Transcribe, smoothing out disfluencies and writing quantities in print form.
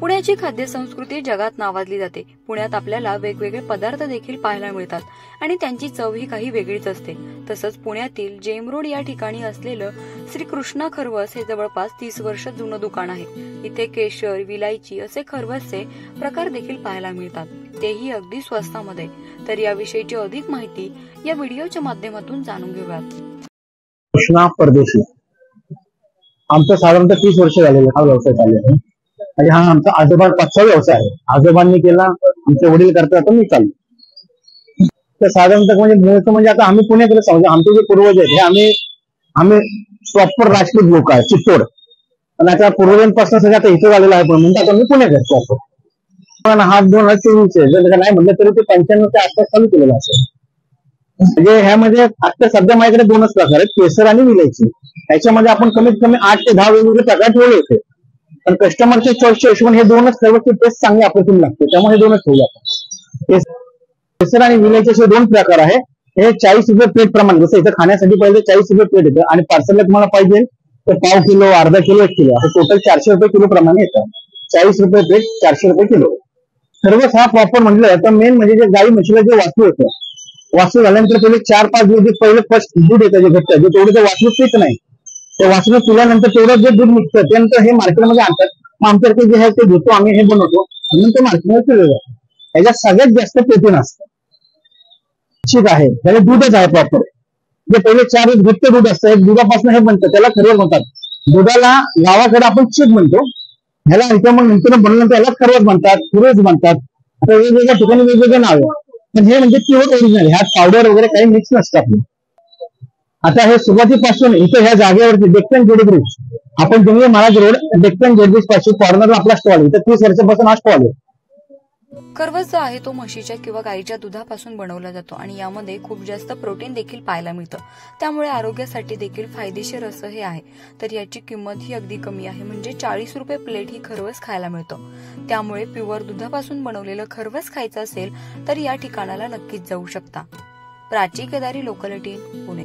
पुण्याची खाद्य संस्कृती जगात नावाजली जाते। पुण्यात आपल्याला वेगवेगळे पदार्थ देखील पाहायला मिळतात आणि त्यांची चव ही काही वेगळीच असते। तसंच पुण्यातील जेम रोड या ठिकाणी असलेलं श्री कृष्णा खरवस हे जवळपास 30 वर्ष जुनं दुकान आहे। इथे केशर, विलायची असे खरवसचे प्रकार देखील पाहायला मिळतात, तेही अगदी स्वस्तामध्ये। तर याविषयीची अधिक माहिती या व्हिडिओच्या माध्यमातून जाणून घेऊयात। कृष्णा परदेशी आमचा साधारणतः 30 वर्ष झालेला हा व्यवसाय चालू आहे आणि हा आमचा आजोबांचा व्यवसाय आहे। आजोबांनी केला, आमचे वडील करतात, तर मी चालू। तर साधारणतः मूळचं म्हणजे आता आम्ही पुण्याकडे समजा आमचे जे पूर्वज आहेत हे आम्ही प्रॉपर राजपूत लोक आहे, चित्तोड। आणि आता पूर्वजांपासून सगळं आता इथे झालेलं आहे, पण म्हणतात आम्ही पुण्याकडे प्रॉपर। पण हा 2024 आहे, जर नाही म्हणलं तरी ते 95च्या आसपास चालू केलेलं असेल। म्हणजे ह्यामध्ये आता सध्या माझ्याकडे 2च प्रकार आहेत, केसर आणि विलायची। याच्यामध्ये आपण कमीत कमी 8 ते 10 वेगवेगळे प्रकार ठेवले होते, पण कस्टमरच्या चॉईसच्या हिशोबाने हे 2च सर्वची टेस्ट चांगली आपल्याला लागते, त्यामुळे 2च ठेवले आपण। केसर आणि विलायची असे 2 प्रकार आहे। हे 40 रुपये प्लेट प्रमाणे, जसं इथं खाण्यासाठी पाहिजे 40 रुपये प्लेट येतं आणि पार्सलला तुम्हाला पाहिजे तर पाव किलो, अर्धा किलो, 1 किलो असं टोटल 400 रुपये किलो प्रमाणे येतं। 40 रुपये प्लेट, 400 रुपये किलो। सर्वच हा प्रॉपर म्हटलं तर मेन म्हणजे जे गाई म्हशीला जे वासरू होतं, वासरू झाल्यानंतर पहिले 4-5 दिवस पहिले फर्स्ट दूध येतं, जे घट्ट जे तेवढं वासरू पित नाही, ते वासरू पिल्यानंतर तेवढं जे दूध निघतं त्यानंतर हे मार्केटमध्ये आणतात। मग आमच्याकडे जे आहे ते घेतो आम्ही, हे बनवतो म्हणून ते मार्केटमध्ये फिरलं जातं। ह्याच्यात सगळ्यात जास्त प्रोटीन असतं, ठीक आहे, त्याला दूधच आहे प्रॉपर। जे पहिले 4 घट्ट दूध असतं, एक दुधापासून हे बनतं, त्याला खरवस म्हणतात। दुधाला गावाकडे आपण चीक म्हणतो, ह्याला मग नंतर बनवल्यानंतर याला खरवस म्हणतात, खिरोज म्हणतात। आता वेगवेगळ्या ठिकाणी वेगवेगळे नाव आहे, पण हे म्हणजे प्युअर ओरिजिनल, ह्यात पावडर वगैरे काही मिक्स नसतं आपलं। आता हे सुरुवातीपासून इथं ह्या जागेवरती डेक्कन जेडब्रिज, आपण जंगली महाराज रोड डेक्कन जेडब्रिज पासून कॉर्नरला आपला स्टॉल, इथं 30 वर्षापासून हा स्टॉल आहे। खरवस जो आहे तो म्हशीच्या किंवा गाईच्या दुधापासून बनवला जातो आणि यामध्ये खूप जास्त प्रोटीन देखील पाहायला मिळतं, त्यामुळे आरोग्यासाठी देखील फायदेशीर असं हे आहे। तर याची किंमत ही अगदी कमी आहे, म्हणजे 40 रुपये प्लेट ही खरवस खायला मिळतो। त्यामुळे प्युअर दुधापासून बनवलेलं खरवस खायचं असेल तर या ठिकाणाला नक्कीच जाऊ शकता। प्राची केदारी, लोकल 18, पुणे।